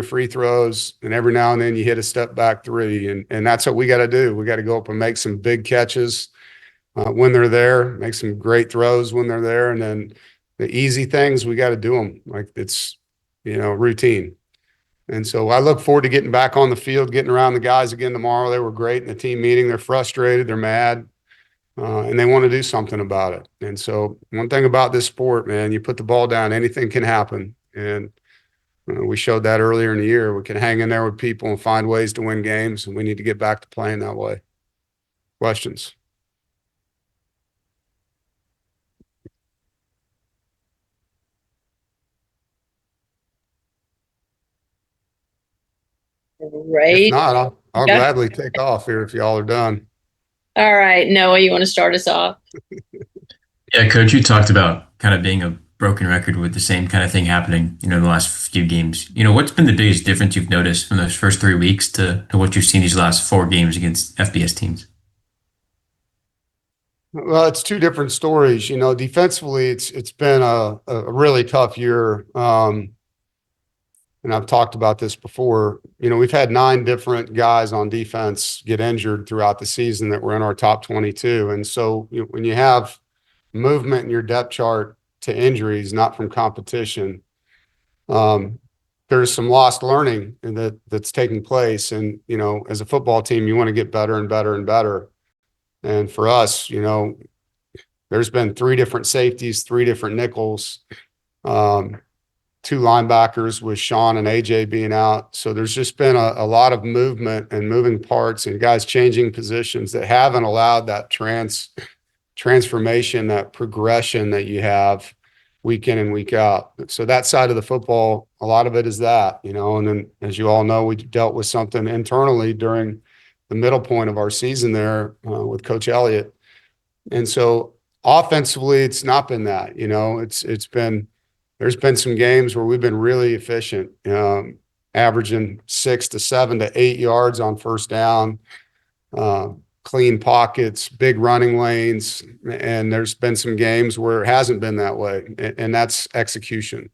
free throws, and every now and then you hit a step back three. And that's what we got to do. We got to go up and make some big catches when they're there, make some great throws when they're there. And then the easy things, we got to do them like it's, routine. And so I look forward to getting back on the field, getting around the guys again tomorrow. They were great in the team meeting. They're frustrated, they're mad, and they want to do something about it. And so one thing about this sport, man, you put the ball down, anything can happen. And we showed that earlier in the year. We can hang in there with people and find ways to win games, and we need to get back to playing that way. Questions? If Right. not, I'll Yeah. gladly take off here if y'all are done. All right. Noah, you want to start us off? Yeah, Coach, you talked about kind of being a broken record with the same kind of thing happening, the last few games. What's been the biggest difference you've noticed from those first 3 weeks to what you've seen these last 4 games against FBS teams? Well, it's two different stories. Defensively, it's been a really tough year. And I've talked about this before. We've had 9 different guys on defense get injured throughout the season that were in our top 22. And so when you have movement in your depth chart to injuries, not from competition, there's some lost learning that's taking place. And, as a football team, you want to get better and better and better. And for us, there's been 3 different safeties, 3 different nickels, 2 linebackers with Sean and AJ being out. So there's just been a lot of movement and moving parts and guys changing positions that haven't allowed that transformation, that progression that you have week in and week out. So that side of the football, a lot of it is that, and then as you all know, we dealt with something internally during the middle point of our season there with Coach Elliott. And so offensively, it's not been that, there's been some games where we've been really efficient, averaging 6 to 7 to 8 yards on first down, clean pockets, big running lanes. And there's been some games where it hasn't been that way. And that's execution.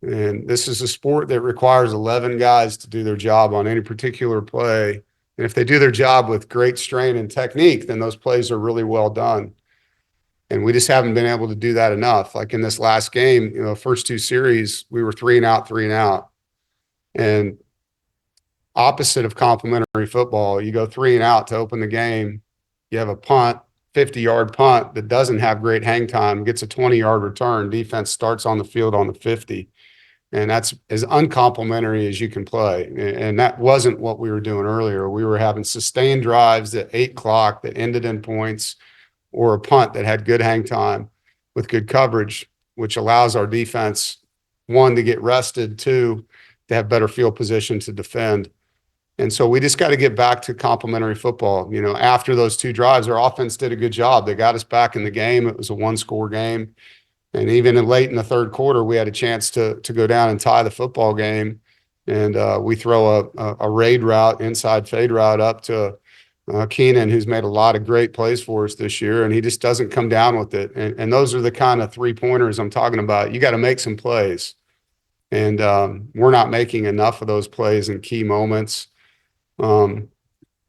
And this is a sport that requires 11 guys to do their job on any particular play. And if they do their job with great strain and technique, then those plays are really well done. And we just haven't been able to do that enough. Like in this last game, first 2 series, we were 3 and out, 3 and out. And opposite of complementary football, you go 3 and out to open the game. You have a punt, 50-yard punt that doesn't have great hang time, gets a 20-yard return. Defense starts on the field on the 50. And that's as uncomplimentary as you can play. And that wasn't what we were doing earlier. We were having sustained drives at 8 o'clock that ended in points, or a punt that had good hang time with good coverage, which allows our defense, 1, to get rested, 2, to have better field position to defend. And so we just got to get back to complementary football. After those 2 drives, our offense did a good job. They got us back in the game. It was a 1-score game. And even late in the third quarter, we had a chance to go down and tie the football game. And we throw a raid route, inside fade route up to Keenan, who's made a lot of great plays for us this year, and he just doesn't come down with it. And those are the kind of 3-pointers I'm talking about. You got to make some plays. And we're not making enough of those plays in key moments,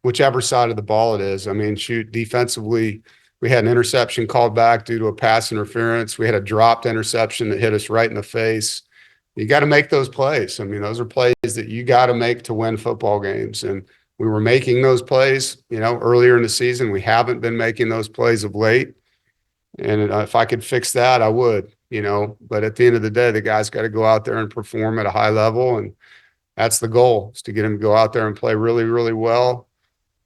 whichever side of the ball it is. I mean, shoot, defensively, we had an interception called back due to a pass interference. We had a dropped interception that hit us right in the face. You got to make those plays. I mean, those are plays that you got to make to win football games. And we were making those plays, earlier in the season. We haven't been making those plays of late. And if I could fix that, I would, But at the end of the day, the guys got to go out there and perform at a high level. And that's the goal, is to get them to go out there and play really, really well,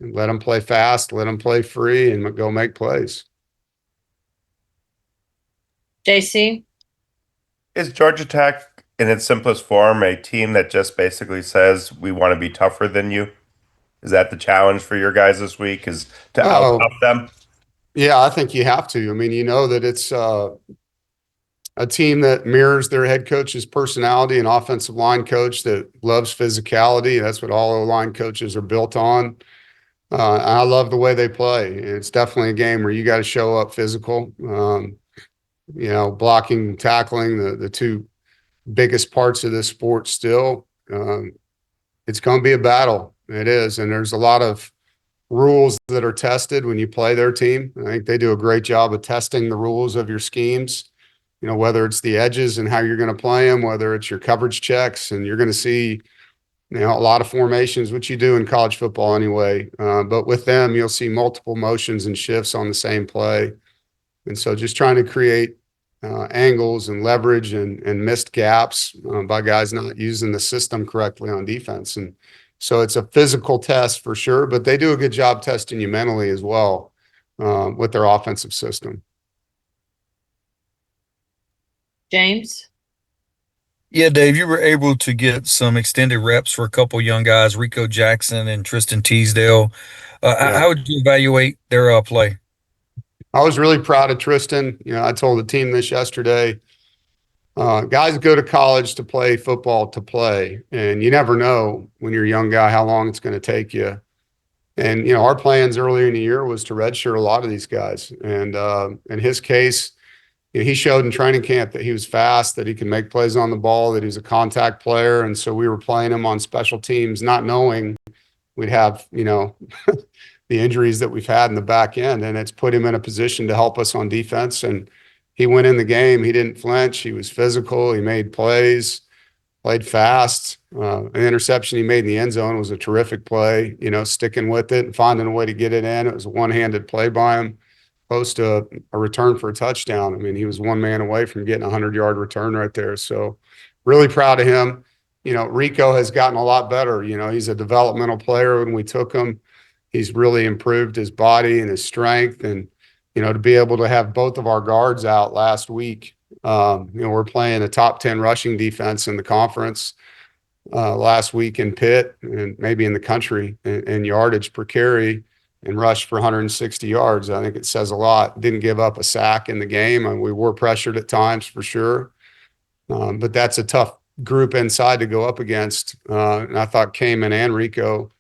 and let them play fast, let them play free, and go make plays. JC? Is Georgia Tech, in its simplest form, a team that just basically says, we want to be tougher than you? Is that the challenge for your guys this week, is to out-tough them? Yeah, I think you have to. I mean, that it's a team that mirrors their head coach's personality, an offensive line coach that loves physicality. That's what all O-line coaches are built on. I love the way they play. It's definitely a game where you got to show up physical. Blocking, tackling, the 2 biggest parts of this sport still. it's going to be a battle. It is. And there's a lot of rules that are tested when you play their team. I think they do a great job of testing the rules of your schemes, whether it's the edges and how you're going to play them, whether it's your coverage checks, and you're going to see, a lot of formations, which you do in college football anyway. But with them, you'll see multiple motions and shifts on the same play. And so just trying to create angles and leverage and missed gaps by guys not using the system correctly on defense. And so it's a physical test for sure, but they do a good job testing you mentally as well with their offensive system. James? Yeah, Dave, you were able to get some extended reps for a couple young guys, Rico Jackson and Tristan Teasdale. Yeah. How would you evaluate their play? I was really proud of Tristan. I told the team this yesterday. Guys go to college to play football to play, and you never know when you're a young guy how long it's going to take you. And our plans earlier in the year was to redshirt a lot of these guys. And in his case, he showed in training camp that he was fast, that he can make plays on the ball, that he's a contact player. And so we were playing him on special teams, not knowing we'd have, the injuries that we've had in the back end, and it's put him in a position to help us on defense. And he went in the game. He didn't flinch. He was physical. He made plays, played fast. An interception he made in the end zone was a terrific play, sticking with it and finding a way to get it in. It was a one-handed play by him, close to a return for a touchdown. I mean, he was one man away from getting a 100-yard return right there. So really proud of him. Rico has gotten a lot better. He's a developmental player. When we took him, he's really improved his body and his strength. And, to be able to have both of our guards out last week, we're playing a top 10 rushing defense in the conference last week in Pitt and maybe in the country in yardage per carry, and rushed for 160 yards. I think it says a lot. Didn't give up a sack in the game. And we were pressured at times for sure. But that's a tough group inside to go up against. And I thought Cayman and Rico,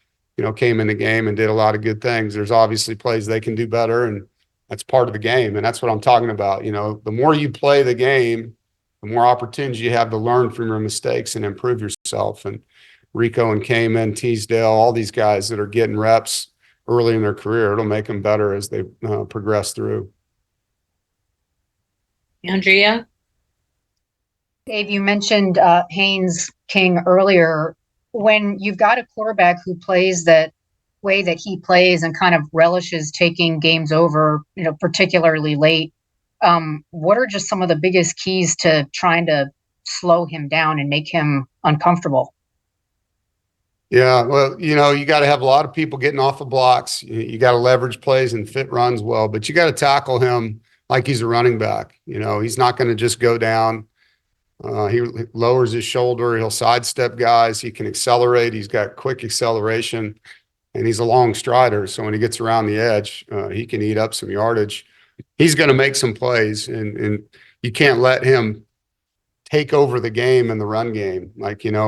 came in the game and did a lot of good things. There's obviously plays they can do better, and that's part of the game. And that's what I'm talking about. The more you play the game, the more opportunities you have to learn from your mistakes and improve yourself. And Rico and Cayman, Teasdale, all these guys that are getting reps early in their career, it'll make them better as they progress through. Andrea? Dave, you mentioned Haynes King earlier. When you've got a quarterback who plays that way that he plays and kind of relishes taking games over, particularly late, what are just some of the biggest keys to trying to slow him down and make him uncomfortable? Yeah, well, you got to have a lot of people getting off the blocks. You got to leverage plays and fit runs well, but you got to tackle him like he's a running back. He's not going to just go down. He lowers his shoulder. He'll sidestep guys. He can accelerate. He's got quick acceleration, and he's a long strider. So when he gets around the edge, he can eat up some yardage. He's going to make some plays, and you can't let him take over the game in the run game.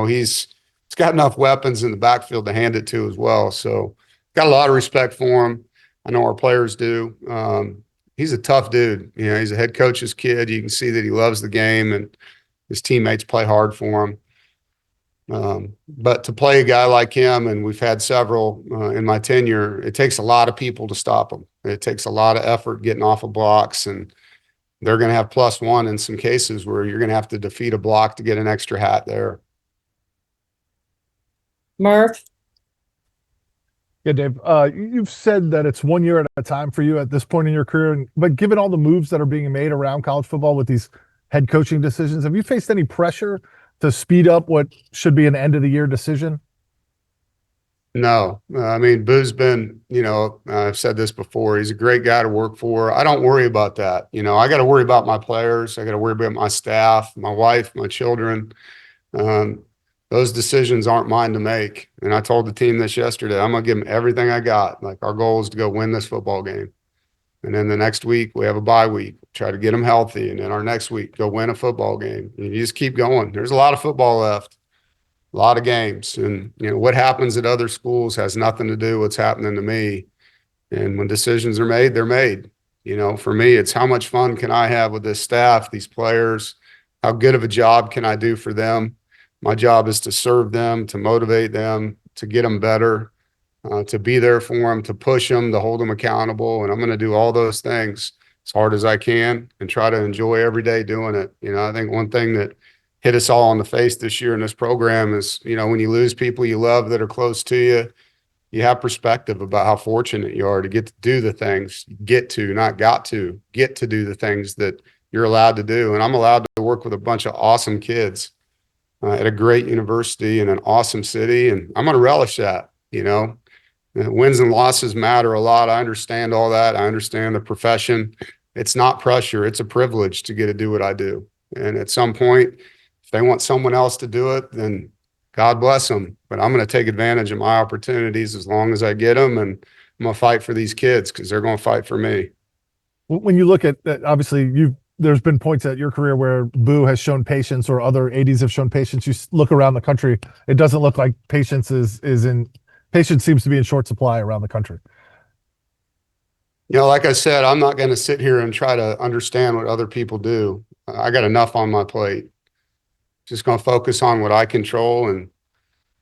He's got enough weapons in the backfield to hand it to as well. So got a lot of respect for him. I know our players do. He's a tough dude. He's a head coach's kid. You can see that he loves the game, and his teammates play hard for him. But to play a guy like him, and we've had several in my tenure, it takes a lot of people to stop him. It takes a lot of effort getting off of blocks, and they're going to have +1 in some cases where you're going to have to defeat a block to get an extra hat there. Murph? Yeah, Dave, you've said that it's 1 year at a time for you at this point in your career, but given all the moves that are being made around college football with these head coaching decisions, have you faced any pressure to speed up what should be an end of the year decision? No, I mean, Boo's been, I've said this before, he's a great guy to work for. I don't worry about that. I got to worry about my players. I got to worry about my staff, my wife, my children. Those decisions aren't mine to make. And I told the team this yesterday, I'm going to give them everything I got. Our goal is to go win this football game. And then the next week we have a bye week, try to get them healthy. And then our next week, go win a football game. And you just keep going. There's a lot of football left, a lot of games. And, what happens at other schools has nothing to do with what's happening to me. And when decisions are made, they're made. For me, it's how much fun can I have with this staff, these players? How good of a job can I do for them? My job is to serve them, to motivate them, to get them better, to be there for them, to push them, to hold them accountable. And I'm going to do all those things as hard as I can and try to enjoy every day doing it. I think one thing that hit us all in the face this year in this program is, when you lose people you love that are close to you, you have perspective about how fortunate you are to get to do the things, get to do the things that you're allowed to do. And I'm allowed to work with a bunch of awesome kids at a great university in an awesome city. And I'm going to relish that. Wins and losses matter a lot. I understand all that. I understand the profession. It's not pressure. It's a privilege to get to do what I do. And at some point, if they want someone else to do it, then God bless them. But I'm going to take advantage of my opportunities as long as I get them. And I'm going to fight for these kids because they're going to fight for me. When you look at that, obviously there's been points at your career where Boo has shown patience or other 80s have shown patience. You look around the country, it doesn't look like patience patience seems to be in short supply around the country. Like I said, I'm not going to sit here and try to understand what other people do. I got enough on my plate. Just going to focus on what I control. And,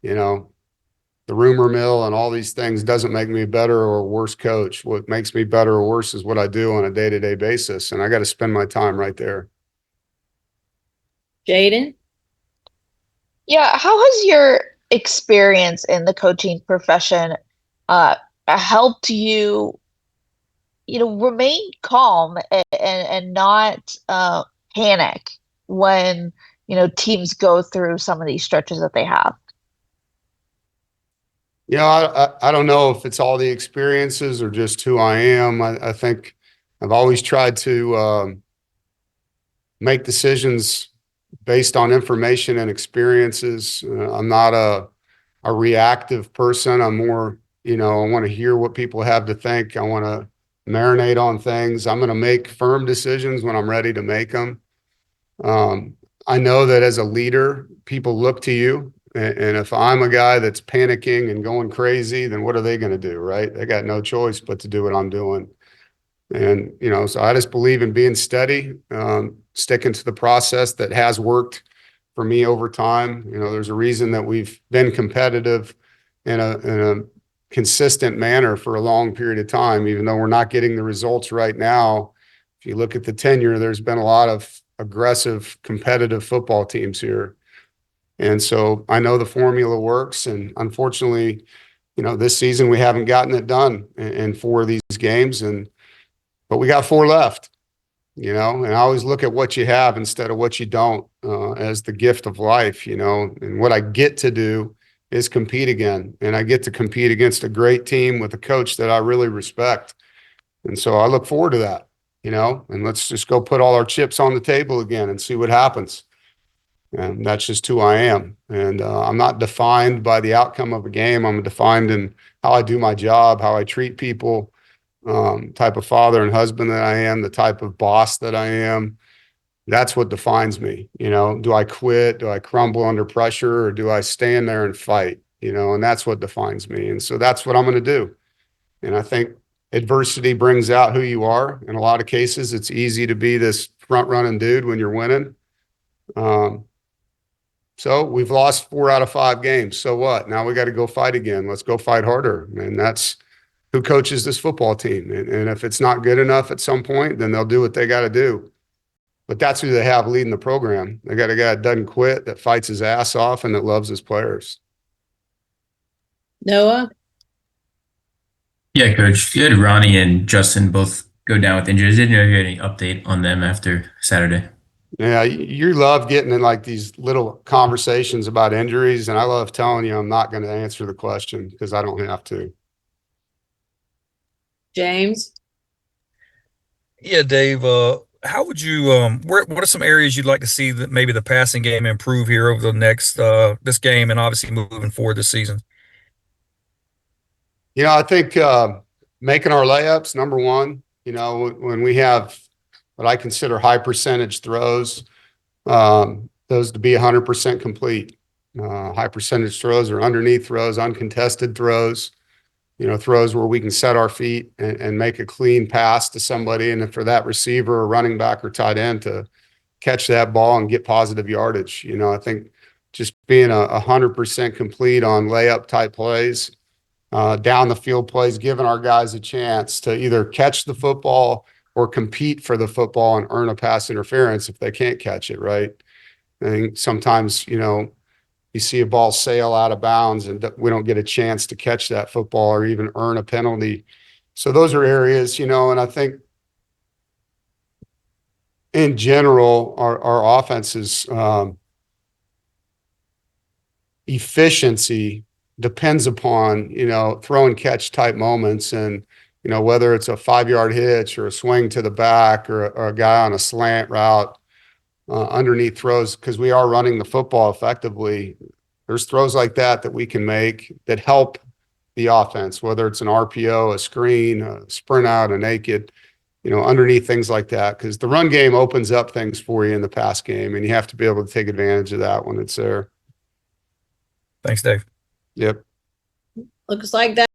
the rumor mill and all these things doesn't make me a better or a worse coach. What makes me better or worse is what I do on a day-to-day basis. And I got to spend my time right there. Jaden? Yeah, how has your experience in the coaching profession helped you, remain calm and not panic when, teams go through some of these stretches that they have? I don't know if it's all the experiences or just who I am. I think I've always tried to make decisions based on information and experiences. I'm not a reactive person. I'm more, I want to hear what people have to think. I want to marinate on things. I'm going to make firm decisions when I'm ready to make them. I know that as a leader, people look to you. And if I'm a guy that's panicking and going crazy, then what are they going to do, right? They got no choice but to do what I'm doing. And, so I just believe in being steady, sticking to the process that has worked for me over time. There's a reason that we've been competitive in a consistent manner for a long period of time, even though we're not getting the results right now. If you look at the tenure, there's been a lot of aggressive, competitive football teams here. And so I know the formula works. And unfortunately, this season we haven't gotten it done in 4 of these games. But we got 4 left, and I always look at what you have instead of what you don't as the gift of life, and what I get to do is compete again. And I get to compete against a great team with a coach that I really respect. And so I look forward to that, and let's just go put all our chips on the table again and see what happens. And that's just who I am. And I'm not defined by the outcome of a game. I'm defined in how I do my job, how I treat people, type of father and husband that I am, the type of boss that I am. That's what defines me. Do I quit? Do I crumble under pressure, or do I stand there and fight? And that's what defines me. And so that's what I'm going to do. And I think adversity brings out who you are. In a lot of cases, it's easy to be this front running dude when you're winning. So we've lost 4 out of 5 games. So what? Now we got to go fight again. Let's go fight harder. And that's who coaches this football team. And if it's not good enough at some point, then they'll do what they got to do. But that's who they have leading the program. They got a guy that doesn't quit, that fights his ass off, and that loves his players. Noah? Yeah, Coach. You had Ronnie and Justin both go down with injuries. Didn't know if you had any update on them after Saturday. Yeah, you love getting in like these little conversations about injuries, and I love telling you I'm not going to answer the question because I don't have to. James? Yeah, Dave, how would you what are some areas you'd like to see that maybe the passing game improve here over the next this game and obviously moving forward this season? I think making our layups, number one. When we have what I consider high percentage throws, those to be 100% complete. High percentage throws are underneath throws, uncontested throws, throws where we can set our feet and make a clean pass to somebody. And for that receiver or running back or tight end to catch that ball and get positive yardage. I think just being 100% complete on layup type plays, down the field plays, giving our guys a chance to either catch the football or compete for the football and earn a pass interference if they can't catch it, right? I think sometimes, you see a ball sail out of bounds and we don't get a chance to catch that football or even earn a penalty. So those are areas, and I think in general, our offense's efficiency depends upon, throw and catch type moments. And, whether it's a 5-yard hitch or a swing to the back or a guy on a slant route, underneath throws, because we are running the football effectively. There's throws like that we can make that help the offense, whether it's an RPO, a screen, a sprint out, a naked, underneath things like that, because the run game opens up things for you in the pass game, and you have to be able to take advantage of that when it's there. Thanks, Dave. Yep. Looks like that